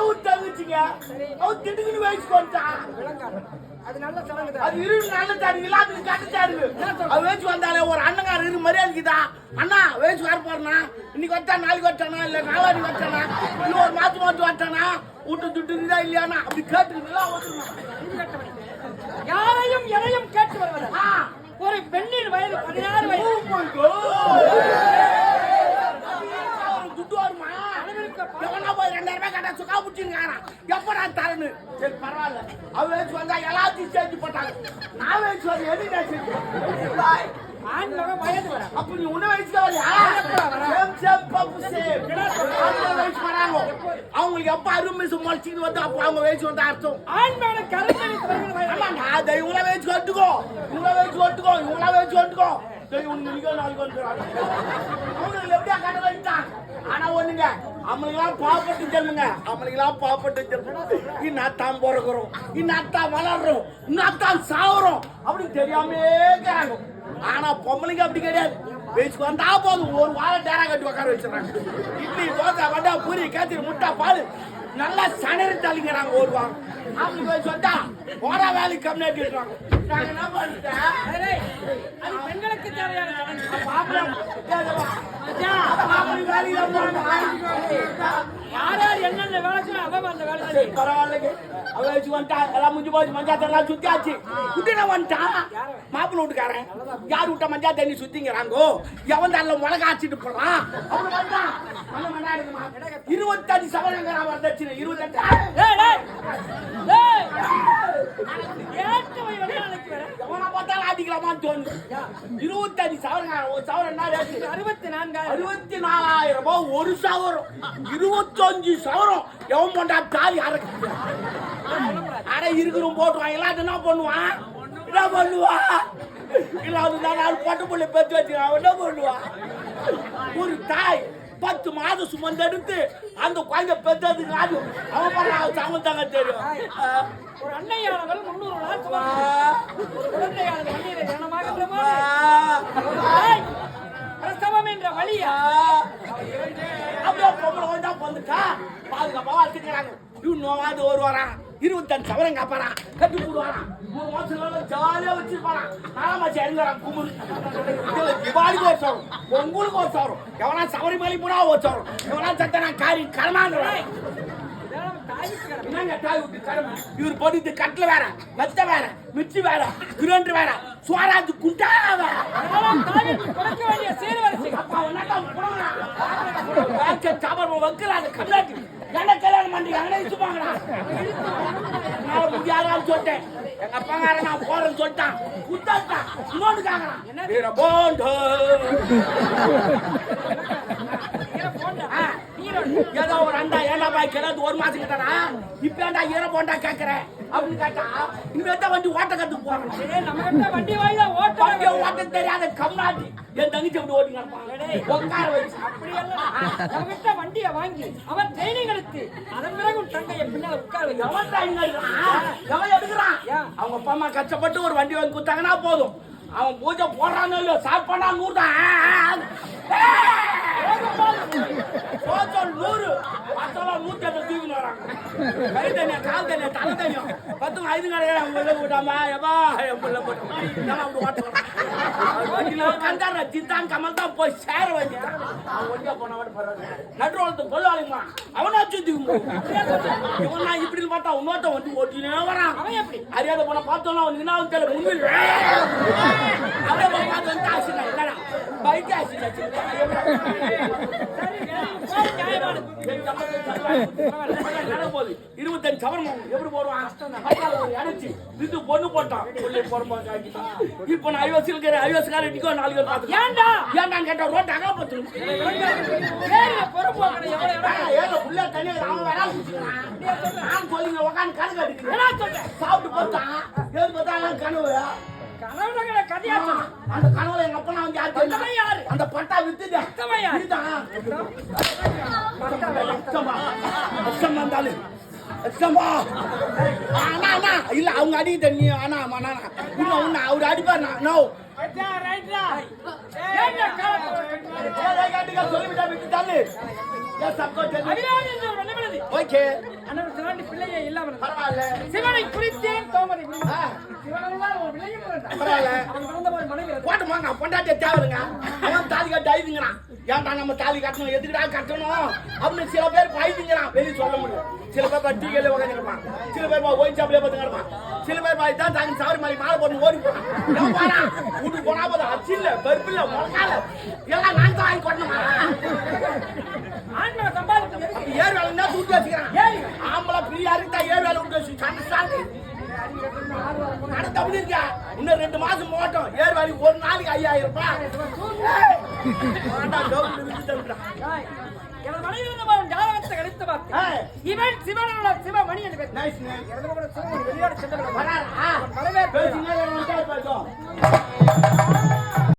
ஒரு தங்கச்சிங்க அவன் திட்டுக்குன்னு வயசு கொண்டான். அது நல்ல சடங்கு. அது இரு நல்ல தாடி இல்லாத கட்டுச்சாரு. அது வயசு வந்தாலே ஒரு அண்ணங்கார இரு மரியாதைக்குதா. அண்ணா வயசு வர போறனா இன்னைக்கு வட்டா நாளைக்கு வட்டானா இல்ல நாளாடி வட்டானா இல்ல ஒரு மாத்து வட்டானா விட்டு துட்டுதா இல்லையானா அப்படி கேட்டுருந்தா யாரையும் எதையும் கேட்டு வருவதா? ஒரு பெண்ணின் வயது 16 வயது. துட்டு வருமா? எவனா போய் 2000 ரூபாய் கேட்டா சுக்கா பிடிச்சிருக்காரா எப்படா தரனு? சரி பரவாயில்ல. அவ வயசு வந்தா எல்லாத்தையும் சேர்த்து போட்டாங்க. நான் வயசு வந்து எதுனா ஆண் மகன் வயது வர. அப்ப நீ உன்ன வயசுல வரியா? அவங்களுக்கு எப்ப அருமை முளைச்சிட்டு வந்து அப்ப அவங்க வயசு வந்து அர்த்தம். ஆண் மகன் கருத்தரித்து இவங்கள வயசு கட்டுக்கோ இவங்கள வயசு கட்டுக்கோ இவங்கள வயசு கட்டுக்கோ. அவங்களுக்கு எப்படியா கட்ட வச்சுட்டான். ஆனா ஒண்ணுங்க அவங்களுக்கெல்லாம் பாவப்பட்டு செல்லுங்க. அவங்களுக்கெல்லாம் பாவப்பட்டு செல்லுங்க. இன்னாத்தான் பிறக்கிறோம் இன்னாத்தான் வளர்றோம் இன்னாத்தான் சாவுறோம் அப்படின்னு தெரியாமே இருக்கிறாங்க. ஆனா பொம்பளைங்க அப்படி கிடையாது. வயசுக்கு வந்தா போதும் ஒரு வாரம் டேரா கட்டி உட்கார வச்சிடறாங்க. இட்லி தோசை வடை பூரி கேத்திரி முட்டை பால் நல்லா சனரி தள்ளிங்கிறாங்க ஒரு வாரம். அவங்க வயசு வந்தா போடா வேலைக்கு கம்மியாட்டி விட்டுறாங்க. நாங்க என்ன பண்ணிட்டேன் பெண்களுக்கு தேவையான யாரார் என்னென்ன வேலை செய்யணும் அவன் அந்த வேலை செய்யும். பரவாயில்லைங்க. அவ வச்சு வந்துட்டா எல்லாம் முடிஞ்சு போச்சு. மஞ்சா தண்ணி சுத்தியாச்சு. குட்டின வந்துட்டான் மாப்பிள்ள வீட்டுக்காரன். யார் விட்டா மஞ்சா தண்ணி சுத்திங்கிறாங்கோ எவன் தள்ள முளக ஆச்சிட்டு போறான். 25 சவரங்கிறான் வந்துச்சு. 28 எவனை பார்த்தாலும் ஆட்டிக்கலாமான்னு தோணுது. 25 சவரங்கார ஒரு சவரம் என்ன ரேட்டு? 64,000 ரூபாய் ஒரு சவரம். 25 சவரம் எவன் போண்டா தாலி அரைக்க அரை இருக்கிறோம் போட்டுவான். எல்லாத்தையும் என்ன பண்ணுவான் என்ன பண்ணுவா இல்ல அதுதான் பொட்டு புள்ளை பெற்று வச்சுக்கான். என்ன பண்ணுவா? ஒரு தாய் 10 மாதம் சுமந்து எடுத்து அந்த குழந்தை பெற்றதுக்கு அவன் பண்ண சமம் தாங்க தெரியும். ஒரு அன்னையானவள் 300 நாள் ஒரு குழந்தையானது வண்டியில ஜனமாக பிரசவம் என்ற வழியா அப்படியே பொம்பளை கொஞ்சம் வந்துட்டா பாதுகாப்பாக வச்சுக்கிறாங்க. இன்னும் ஒரு வாரம் 25 சவரம் காப்பாரான் கட்டி போடுவாரான். 3 மாசம் ஜாலியா வச்சிருப்பாரான். நாலாமாச்சி இறங்குறான் குமுறு. திவாலிக்கு ஒரு சவரம் உங்களுக்கு ஒரு சவரம் எவனா சவரி மேலே போனா ஒரு சவரம் எவனா சத்தனா காரி கடமாங்கிறான். என்னங்க தாய் விட்டு கடமை? இவர் போட்டு கட்டில வேற மெத்த வேற மிச்சி வேற கிரண்டர் வேற சுவராஜ் குண்டா வேற கொடுக்க வேண்டிய சீர்வரிசை அப்பா சாப்பாடு வைக்கலாது கம்னாட்டி என்ன கல்யாணம் பண்ணி அங்கே இழுத்துப்பாங்கடா. நான் முடியாதான்னு சொல்லிட்டேன். எங்க அப்பாங்கார நான் போறேன்னு சொல்லிட்டான். குத்தாட்டான் இன்னொன்று கேட்கறான் போண்டோ ஏதோ ஒரு அண்டா ஏண்டா பாய் கிடந்து 1 மாசம் கிட்டா இப்ப ஏண்டா ஈர போண்டா கேட்கறேன் அப்படின்னு கேட்டா இந்த வண்டி ஓட்ட கத்து போறேன். நம்ம வண்டி வாயில ஓட்ட தெரியாத கம்னாட்டி என் தங்கச்சி அப்படி ஓட்டிங்க உட்கார வச்சு அப்படி எல்லாம் நம்ம வண்டியை வாங்கி அவன் ட்ரைனிங் எடுத்து அதன் பிறகு தங்கைய பின்னால உட்கார எவன் ட்ரைனிங் எவன் எடுக்கிறான்? அவங்க அப்பா அம்மா கஷ்டப்பட்டு ஒரு வண்டி வாங்கி கொடுத்தாங்கன்னா போதும். அவன் பூஜை போடுறானோ இல்லையோ சாப்பிட்டா 100 தான். 100 150 தூக்கின்னு வராங்க. கை தனியா கால் தனியா தலை தனியும் 10 5 கிடையாது. அவங்க உள்ள போட்டாமா எவா உள்ள போட்டோம் கந்தார சித்தான் கமல் தான் போய் சேர வேண்டியதான். அவன் ஒண்டியா போனவன் நடுரோலத்து பொல்லாளிமா அவனா சுத்தி இவனா இப்படி பார்த்தா இன்னொருத்த வந்து ஓட்டினே வரான். அவன் எப்படி அறியாத போன பார்த்தோம்னா அவனுக்கு என்ன தெரியல முன்னில் அப்படியே பார்த்து வந்து ஆசிடா இல்லடா பைக் ஆசிடா போது 25 சவரம் எப்படி போடுவான்? அடைச்சு இது பொண்ணு போட்டான். இப்ப நான் ஐவசுக்கார இன்னைக்கோ 4 பேர் பார்த்து ஏன்டா ஏன்டான்னு கேட்டா ரோட்டு அகல பத்து புள்ள தண்ணி அவன் வேணா நான் சொல்லிங்க உட்காந்து கணக்கு அடிக்கிறேன் சாப்பிட்டு பார்த்தான் ஏது பார்த்தாலும் கனவு கனவுல கதையா அந்த கனவுல எங்க அப்பா வந்து யாரு அந்த பட்டா வித்துது இல்ல அவங்க அடி தண்ணி ஆனா இன்னும் அவரு அடிப்பார் சொல்லிவிட்டா விட்டு தள்ளு Yes, of course, tell me. Abirami என்ற ஒரு நினைவுள்ளது. Okay. அண்ணன் சிவாண்டி பிள்ளையே இல்லாமல் பரவாயில்ல. சிவனை குறித்தேன் தோமரை ஆ, சிவனெல்லாம் ஒரு விளையும் பரவாயில்ல. அவன் பிறந்த ஒரு மனைவி போட்டுமா, நான் பொண்டாட்டிய தேவைங்க. அவன் தாலி கட்டி ஐதுங்கிறான். ஏன்டா நம்ம தாலி கட்டணும், எதுக்குடா கட்டணும் அப்படின்னு சில பேர் ஐதுங்கிறான். வெளியே சொல்ல முடியும். சில பேர் டீ உட்காந்து கிடப்பான், சில பேர் ஒயின் ஷாப்லயே பார்த்து கிடப்பான், சில பேர் தான் தாங்க சபரிமலை மாலை போட்டு ஓடி போனான். வீட்டுக்கு போனா போதும் அச்சில்ல பருப்பில்ல முழங்கால எல்லாம் நான் தான் வாங்கி கொட்டணுமா? ஆண்மனை சம்பாதித்து அப்படி ஏழு வேலை தான் விட்டு வச்சுக்கிறான். ஆம்பளை பிரியா இருந்தா ஏழு வேலை விட்டு வச்சு கண்டு நடத்த இருக்கா. இன்னும் 2 மாசம் போட்டோம். ஏழு வேலை ஒரு நாளைக்கு 5000 ரூபாய். எனது மனைவி இருந்தவன் ஜாதகத்தை கணித்து பார்த்தேன். இவன் சிவனோட சிவமணி என்று பேர். நைஸ் சிவமணி வெளியோடு சென்றவன் வராரா? வரவே